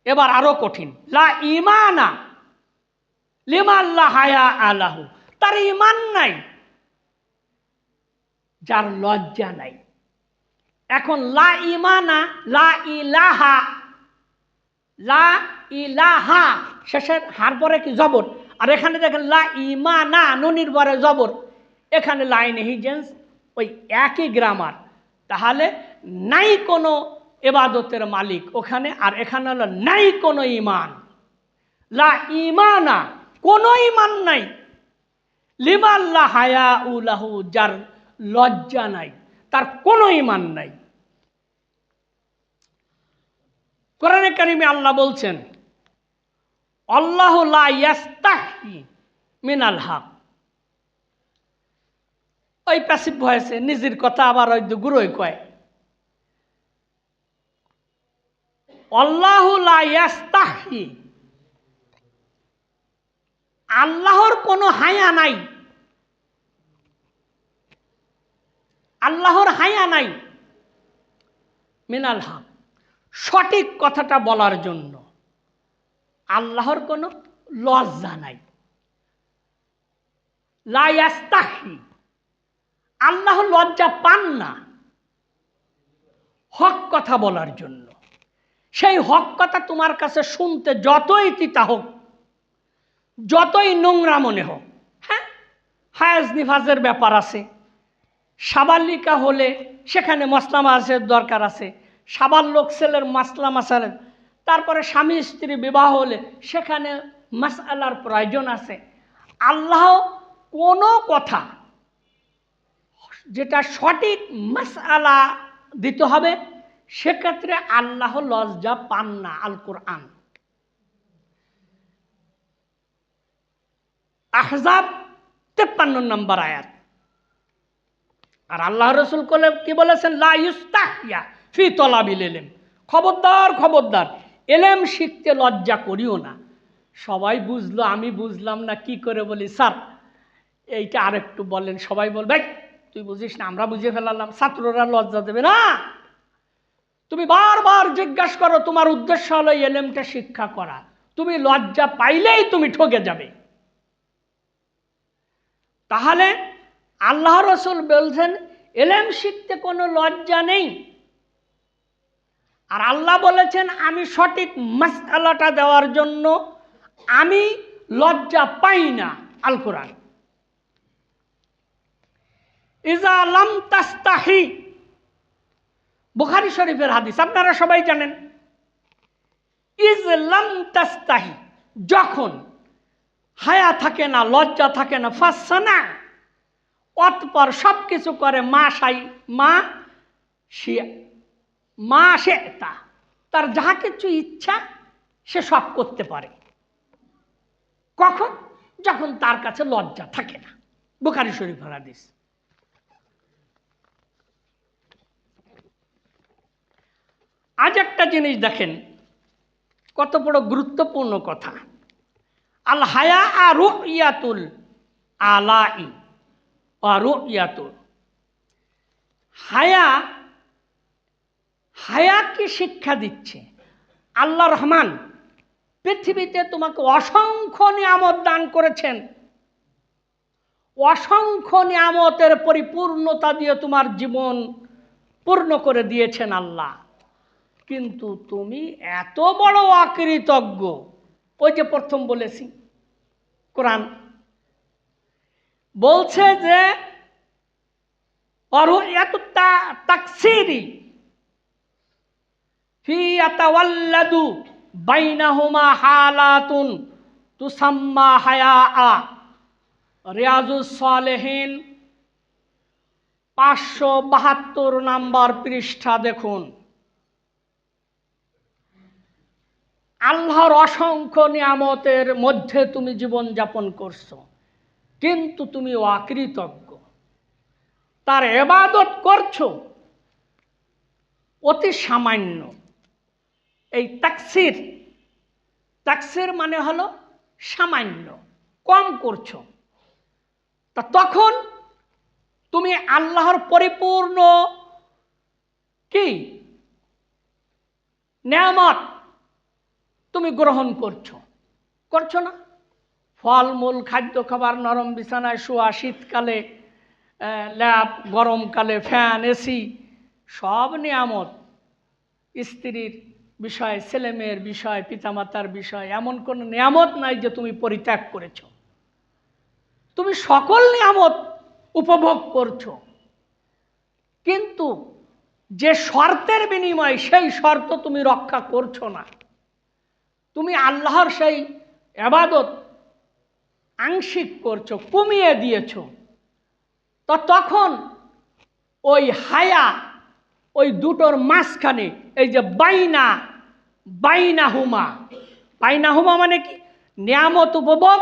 এবার আরো কঠিন, লা ইমানা লিমান লা হায়া আলাহু, তার ইমান নাই যার লজ্জা নাই। এখন লা ইমানা, লা ইলাহা, লা ইলাহা শেষের হার পরে কি জবর, আর এখানে দেখেন লা ইমানা, নুনির পরে জবর, এখানে লাইন হিজেন্স, ওই একই গ্রামার। তাহলে নাই কোনো ইবাদতের মালিক ওখানে, আর এখানে হলো নাই কোনো ইমান। লা ইমানা, কোনো ইমান নাই, লিমান লা হায়া উলাহু, যার লজ্জা নাই, তার কোনো ইমান নাই। কোরআনে কারিমে আল্লাহ বলছেন, আল্লাহু লা ইয়াস্তাহি মিনাল হক। ওই প্যাসিভ ভয়েসে নিজের কথা আবার ওই গুরুই কয়, আল্লাহু লা ইয়াস্তাহি, আল্লাহর কোনো হায়া নাই, আল্লাহর হায়া নাই মিনাল হক, সঠিক কথাটা বলার জন্য। আল্লাহর কোনো লজ্জা নাই, লা ইয়াস্তাহি, আল্লাহ লজ্জা পান না হক কথা বলার জন্য। সেই হক কথা তোমার কাছে শুনতে যতই তিতা হোক, যতই নোংরা মনে হোক, হ্যাঁ, হায়াজ নিফাজের ব্যাপার আছে, সাবালিকা হলে সেখানে মশলা মাসের দরকার আছে, সাবাল্যক ছেলের মাসলা মাসালের, তারপরে স্বামী স্ত্রী বিবাহ হলে সেখানে মাসআলার প্রয়োজন আছে। আল্লাহ কোনো কথা যেটা সঠিক মাসআলা দিতে হবে সেক্ষেত্রে আল্লাহ লজ্জা পান না। আল কোরআন আহজাব 53 নম্বর আয়াত। আর আল্লাহ রসুল কি বলেছেন? লা ইউস্তাহিয়া ফি তলাবিল ইলম, খবরদার খবরদার এলেম শিখতে লজ্জা করিও না। সবাই বুঝলো, আমি বুঝলাম না, কি করে বলি স্যার এইটা আরেকটু বলেন, সবাই বলবে তুই বুঝিস না, আমরা বুঝিয়ে ফেলালাম। ছাত্ররা লজ্জা দেবে না। তুমি বারবার জিজ্ঞাসা করো, তোমার উদ্দেশ্য হলো এলেমটা শিক্ষা করা, তুমি লজ্জা পাইলেই তুমি ঠকে যাবে। তাহলে আল্লাহ রসুল বলছেন এলেম শিখতে কোনো লজ্জা নেই। আর আল্লাহ বলেছেন আমি সঠিক মাসআলাটা দেওয়ার জন্য আমি লজ্জা পাই না। আল কোরআন ইজা লাম তাস্তাহি, বুখারী শরীফের হাদিস, আপনারা সবাই জানেন। ইজ লাম তাস্তাহি, যখন হায়া থাকে না, লজ্জা থাকে না, ফাসনা, অতপর সব কিছু করে মা শেতা, তার যাহা কিছু ইচ্ছা সে সব করতে পারে। কখন? যখন তার কাছে লজ্জা থাকে না। বুখারী শরীফের হাদিস। আজ একটা জিনিস দেখেন, কত বড় গুরুত্বপূর্ণ কথা। আল হায়া আর রুইয়াতুল আলাই আর রুইয়াতুল হায়া, হায়া কি শিক্ষা দিচ্ছে? আল্লাহ রহমান পৃথিবীতে তোমাকে অসংখ্য নিয়ামত দান করেছেন, অসংখ্য নিয়ামতের পরিপূর্ণতা দিয়ে তোমার জীবন পূর্ণ করে দিয়েছেন আল্লাহ, কিন্তু তুমি এত বড় অকৃতজ্ঞ। ওই যে প্রথম বলেছি, কোরআন বলছে যে তাকসিরি ফি ইয়াতাওয়াল্লাদু বাইনাহুমা হালাতুন তুসাম্মা হায়া। রিয়াজুস সালেহিন 572 নম্বর পৃষ্ঠা দেখুন। আল্লাহর অসংখ্য নিয়ামতের মধ্যে তুমি জীবন যাপন করছো, কিন্তু তুমি অকৃতজ্ঞ, তার ইবাদত করছো অতি সামান্য। এই তাকসির মানে হলো সামান্য, কম করছো। তা তখন তুমি আল্লাহর পরিপূর্ণ কি নিয়ামত তুমি গ্রহণ করছো না? ফলমূল, খাদ্য খাবার, নরম বিছানায় শোয়া, শীতকালে ল্যাব, গরমকালে ফ্যান, এসি, সব নিয়ামত, স্ত্রীর বিষয়, ছেলেমেয়ের বিষয়, পিতামাতার বিষয়, এমন কোনো নিয়ামত নাই যে তুমি পরিত্যাগ করেছ। তুমি সকল নিয়ামত উপভোগ করছো, কিন্তু যে শর্তের বিনিময়ে সেই শর্ত তুমি রক্ষা করছো না। তুমি আল্লাহর সেই ইবাদত আংশিক করছো, কমিয়ে দিয়েছো। তো তখন ওই হায়া, ওই দুটোর মাঝখানে এই যে বাইনাহুমা মানে কি? নিয়ামত উপভোগ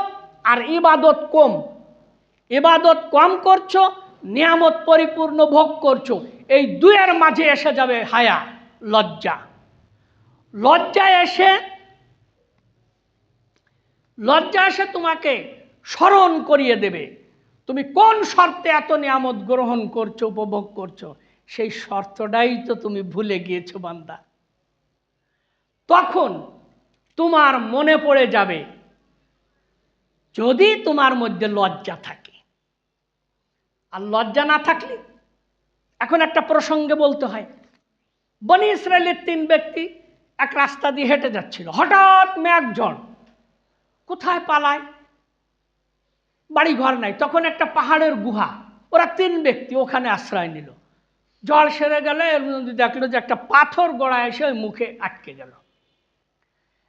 আর ইবাদত কম। ইবাদত কম করছো, নিয়ামত পরিপূর্ণ ভোগ করছো, এই দুয়ের মাঝে এসে যাবে হায়া, লজ্জা। লজ্জা এসে তোমাকে স্মরণ করিয়ে দেবে তুমি কোন শর্তে এত নিয়ামত গ্রহণ করছো, উপভোগ করছো, সেই শর্তটাই তো তুমি ভুলে গিয়েছো বান্দা। তখন তোমার মনে পড়ে যাবে, যদি তোমার মধ্যে লজ্জা থাকে। আর লজ্জা না থাকলে, এখন একটা প্রসঙ্গে বলতে হয়, বনি ইসরায়েলের 3 ব্যক্তি এক রাস্তা দিয়ে হেঁটে যাচ্ছিল, হঠাৎ মেঘ ঝড়, কোথায় পালায়? বাড়ি ঘর নাই, তখন একটা পাহাড়ের গুহা, ওরা 3 ব্যক্তি ওখানে আশ্রয় নিল। জল সেরে গেলে এর মধ্যে দেখলো যে একটা পাথর গড়ায় এসে ওই মুখে আটকে গেল।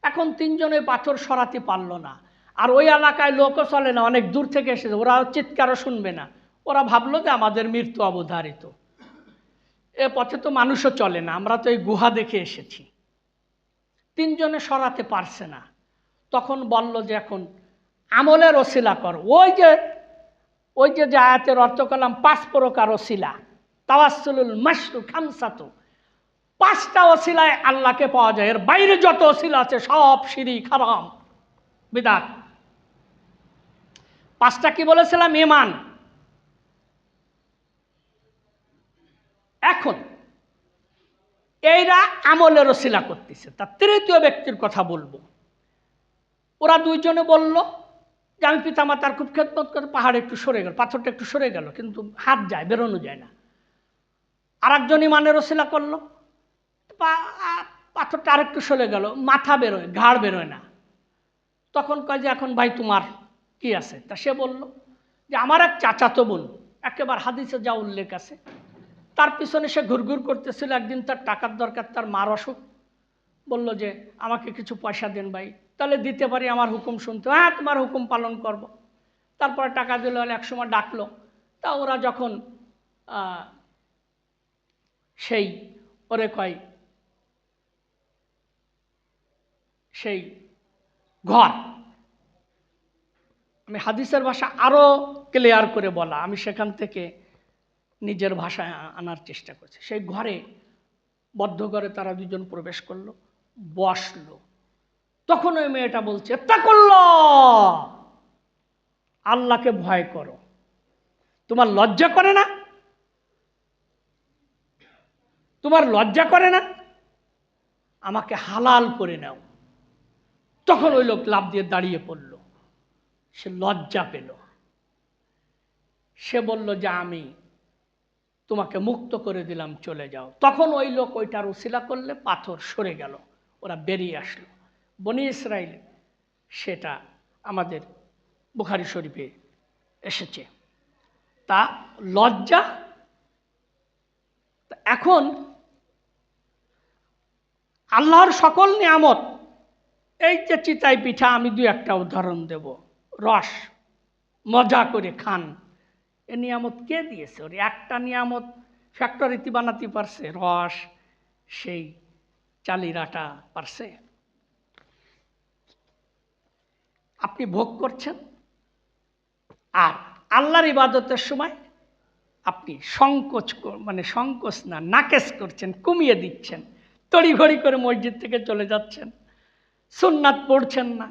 এখন 3 জন ওই পাথর সরাতে পারলো না। আর ওই এলাকায় লোকও চলে না, অনেক দূর থেকে এসেছে, ওরা চিৎকারও শুনবে না। ওরা ভাবলো যে আমাদের মৃত্যু অবধারিত, এ পথে তো মানুষও চলে না, আমরা তো এই গুহা দেখে এসেছি। 3 জনে সরাতে পারছে না। তখন বলল যে এখন আমলের ওসিলা কর। ওই যে আয়াতের অর্থ করলাম 5 প্রকার ওসিলা, তাওয়াসসুলুল মাশরু খামসাতু, 5টা ওসিলায় আল্লাহকে পাওয়া যায়, এর বাইরে যত ওসিলা আছে সব শিরক হারাম বিদআত। 5টা কি বলেছিলাম? ঈমান। এখন এইরা আমলের ওসিলা করতেছে। তার 3য় ব্যক্তির কথা বলবো। ওরা 2 জনে বলল যে আমি পিতামাতার খুব খেদমত করে, পাহাড় একটু সরে গেল, পাথরটা একটু সরে গেল, কিন্তু হাত যায়, বেরোনো যায় না। আর একজন ইমানের ওসিলা করলো, পাথরটা আরেকটু সরে গেল, মাথা বেরোয়, ঘাড় বেরোয় না। তখন কয় যে এখন ভাই তোমার কি আছে? তা সে বলল যে আমার এক চাচাতো বোন, একেবারে হাদিসে যা উল্লেখ আছে, তার পিছনে সে ঘুরঘুর করতেছিল। একদিন তার টাকার দরকার, তার মার অসুখ, বলল যে আমাকে কিছু পয়সা দেন ভাই, তাহলে দিতে পারি, আমার হুকুম শুনতে। হ্যাঁ, তোমার হুকুম পালন করব। তারপরে টাকা দিল, একসময় ডাকলো। তা ওরা যখন সেই ওরে কয় সেই ঘর, আমি হাদিসের ভাষা আরো ক্লিয়ার করে বলা, আমি সেখান থেকে নিজের ভাষায় আনার চেষ্টা করছি। সেই ঘরে, বদ্ধ ঘরে তারা 2 জন প্রবেশ করলো, বসলো। তখন ওই মেয়েটা বলছে তাকুল্লাহ, আল্লাহকে ভয় করো, তোমার লজ্জা করে না? তোমার লজ্জা করে না? আমাকে হালাল করে নাও। তখন ওই লোক লাফ দিয়ে দাঁড়িয়ে পড়ল, সে লজ্জা পেল। সে বলল যে আমি তোমাকে মুক্ত করে দিলাম, চলে যাও। তখন ওই লোক ওইটার উসিলা করলে পাথর সরে গেল, ওরা বেরিয়ে আসলো। বনি ইসরাইল, সেটা আমাদের বুখারী শরীফে এসেছে। তা লজ্জা। এখন আল্লাহর সকল নিয়ামত, এই যে চিতাই পিঠা, আমি 2-1টা উদাহরণ দেব, রস মজা করে খান, এ নিয়ামত কে দিয়েছে? ওর একটা নিয়ামত ফ্যাক্টরিতে বানাতে পারছে? রস, সেই চালের আটা পারছে? আপনি ভোগ করছেন, আর আল্লাহর ইবাদতের সময় আপনি সংকোচ না, নাকেশ করছেন, কমিয়ে দিচ্ছেন, তড়িঘড়ি করে মসজিদ থেকে চলে যাচ্ছেন, সুন্নাত পড়ছেন না,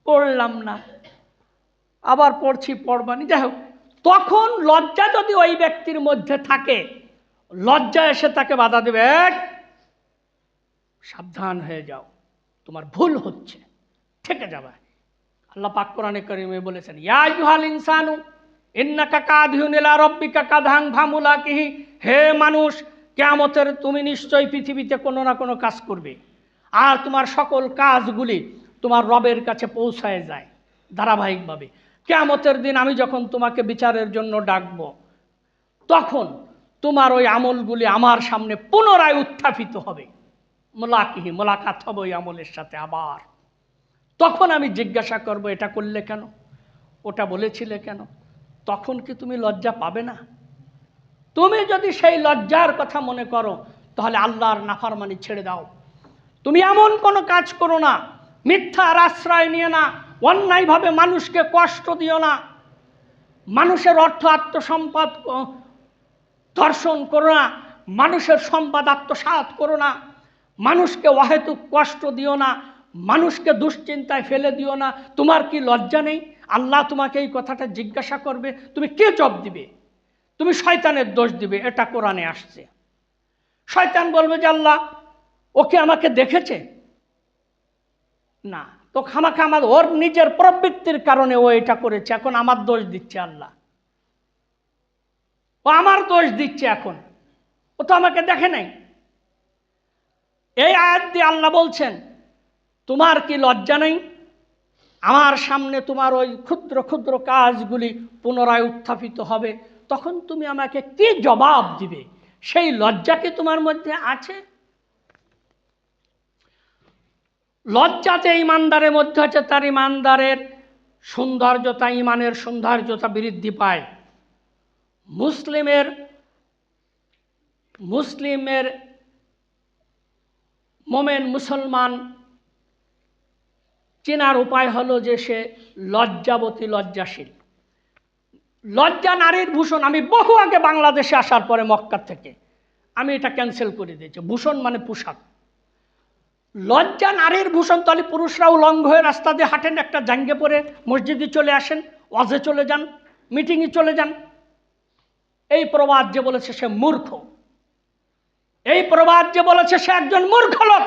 পড়লাম না, আবার পড়ছি, পড়বানি, যাই হোক। তখন লজ্জা যদি ওই ব্যক্তির মধ্যে থাকে, লজ্জা এসে তাকে বাধা দেবে, সাবধান হয়ে যাও, তোমার ভুল হচ্ছে, থেকে যাবে। আল্লাহ পাক কোরআনে কারিমে বলেছেন, ইয়া আইয়ুহাল ইনসানু ইন্নাকা কাদিহুন ইলা রাব্বিকা কাদহান ফামুলাকিহি, হে মানুষ, কিয়ামতের তুমি নিশ্চয়ই পৃথিবীতে কোনো না কোনো কাজ করবে, আর তোমার সকল কাজগুলি তোমার রবের কাছে পৌঁছায় যায় ধারাবাহিকভাবে। কিয়ামতের দিন আমি যখন তোমাকে বিচারের জন্য ডাকব, তখন তোমার ওই আমলগুলি আমার সামনে পুনরায় উত্থাপিত হবে, মোলাকাত হবে ওই আমলের সাথে আবার। তখন আমি জিজ্ঞাসা করব, এটা করলে কেন, ওটা বলেছিলে কেন? তখন কি তুমি লজ্জা পাবে না? তুমি যদি সেই লজ্জার কথা মনে করো, তাহলে আল্লাহর নাফরমানি ছেড়ে দাও। তুমি এমন কোনো কাজ করো না, মিথ্যার আশ্রয় নিয়ে না, অন্যায়ভাবে মানুষকে কষ্ট দিও না, মানুষের অর্থ আত্মসম্পদ ধর্ষণ করো না, মানুষের সম্পদ আত্মসাৎ করো না, মানুষকে অহেতুক কষ্ট দিও না, মানুষকে দুশ্চিন্তায় ফেলে দিও না। তোমার কি লজ্জা নেই? আল্লাহ তোমাকে এই কথাটা জিজ্ঞাসা করবে, তুমি কে জবাব দিবে? তুমি শয়তানের দোষ দিবে, এটা কোরআনে আসছে। শয়তান বলবে যে আল্লাহ ওকে আমাকে দেখেছে না, তো খামাখা আমার ওর নিজের প্রবৃত্তির কারণে ও এটা করেছে, এখন আমার দোষ দিচ্ছে আল্লাহ, ও আমার দোষ দিচ্ছে, এখন ও তো আমাকে দেখে নাই। এই আয়াত দিয়ে আল্লাহ বলছেন, তোমার কি লজ্জা নেই? আমার সামনে তোমার ওই ক্ষুদ্র ক্ষুদ্র কাজগুলি পুনরায় উত্থাপিত হবে, তখন তুমি আমাকে কি জবাব দিবে? সেই লজ্জা কি তোমার মধ্যে আছে? লজ্জাতে ইমানদারের মধ্যে আছে, তার ইমানদারের সৌন্দর্যতা, ইমানের সৌন্দর্যতা বৃদ্ধি পায়। মুসলিমের মোমেন মুসলমান চেনার উপায় হলো যে সে লজ্জাবতী, লজ্জাশীল। লজ্জা নারীর ভূষণ। আমি বহু আগে বাংলাদেশে আসার পরে মক্কা থেকে আমি এটা ক্যান্সেল করে দিয়েছি। ভূষণ মানে পোশাক। লজ্জা নারীর ভূষণ। তাহলে পুরুষরাও লঙ্ঘ হয়ে রাস্তা দিয়ে হাঁটেন, একটা জাঙ্গে পরে মসজিদে চলে আসেন, ওয়াজে চলে যান, মিটিংয়ে চলে যান। এই প্রবাদ যে বলেছে সে মূর্খ। এই প্রবাদ যে বলেছে সে একজন মূর্খ লোক।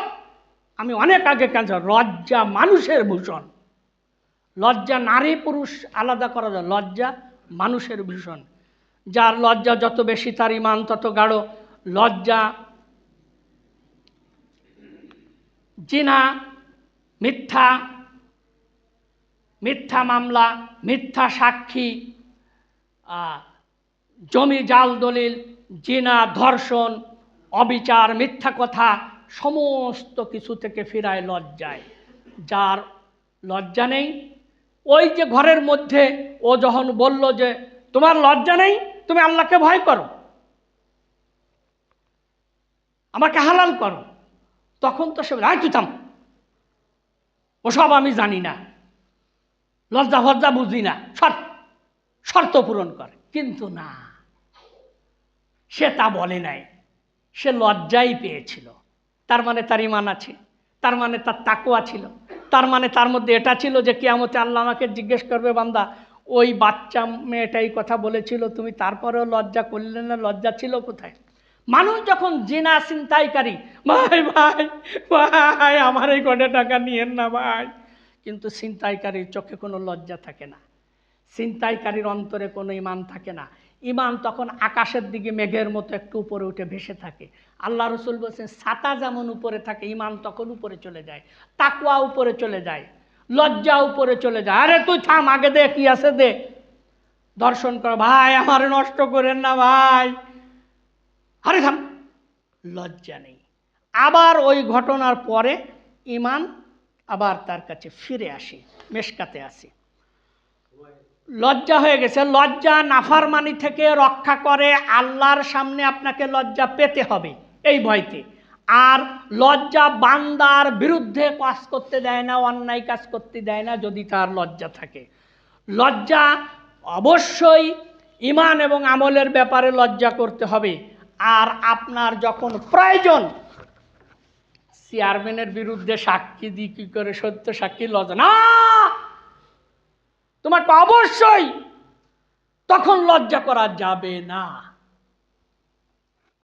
আমি অনেক আগে ক্যান্সেল। লজ্জা মানুষের ভূষণ। লজ্জা নারী পুরুষ আলাদা করা যায়। লজ্জা মানুষের ভূষণ। যার লজ্জা যত বেশি তার ঈমান তত গাঢ়। লজ্জা জিনা, মিথ্যা মামলা, মিথ্যা সাক্ষী, জমি জাল দলিল, জিনা, ধর্ষণ, অবিচার, মিথ্যা কথা, সমস্ত কিছু থেকে ফিরায় লজ্জায়। যার লজ্জা নেই, ওই যে ঘরের মধ্যে ও যখন বলল যে তোমার লজ্জা নেই, তুমি আল্লাহকে ভয় করো, আমাকে হালাল করো, তখন তো সে তুই থাম, ওসব আমি জানি না, লজ্জা ফজ্জা বুঝি না, শর্ত পূরণ করে। কিন্তু না, সে তা বলে নাই, সে লজ্জাই পেয়েছিল। তার মানে তার ঈমান আছে, তার মানে তার তাকওয়া ছিল, তার মানে তার মধ্যে এটা ছিল যে কিয়ামতে আল্লাহ আমাকে জিজ্ঞেস করবে, বান্দা ওই বাচ্চা মেয়েটাই কথা বলেছিল, তুমি তারপরেও লজ্জা করলে না, লজ্জা ছিল কোথায়? মানুষ যখন জিনা ছিনতাইকারী, ভাই ভাই ভাই আমার এই কটা টাকা নিয়েন না ভাই, কিন্তু ছিনতাইকারীর চোখে কোনো লজ্জা থাকে না, ছিনতাইকারীর অন্তরে কোনো ঈমান থাকে না। ঈমান তখন আকাশের দিকে মেঘের মতো একটু উপরে উঠে ভেসে থাকে। আল্লাহ রসুল বলছেন ছাতা যেমন উপরে থাকে, ঈমান তখন উপরে চলে যায়, তাকওয়া উপরে চলে যায়, লজ্জা উপরে চলে যায়। আরে তুই থাম, আগে দে, কি আছে দে, দর্শন কর ভাই, আমার নষ্ট করেন না ভাই, আরে থাম, লজ্জা নেই। আবার ওই ঘটনার পরে ঈমান আবার তার কাছে ফিরে আসে। মেশকাতে আসে, লজ্জা হয়ে গেছে। লজ্জা নাফরমানি থেকে রক্ষা করে। আল্লাহর সামনে আপনাকে লজ্জা পেতে হবে এই ভয়তে। আর লজ্জা বান্দার বিরুদ্ধে কাজ করতে দেয় না, অন্যায় কাজ করতে দেয় না, যদি তার লজ্জা থাকে। লজ্জা অবশ্যই ঈমান এবং আমলের ব্যাপারে লজ্জা করতে হবে। আর আপনার যখন প্রয়োজন, চেয়ারম্যানের বিরুদ্ধে সাক্ষী দিয়ে কি করে সত্য সাক্ষী লজ্জা না, তোমাকে অবশ্যই তখন লজ্জা করা যাবে না।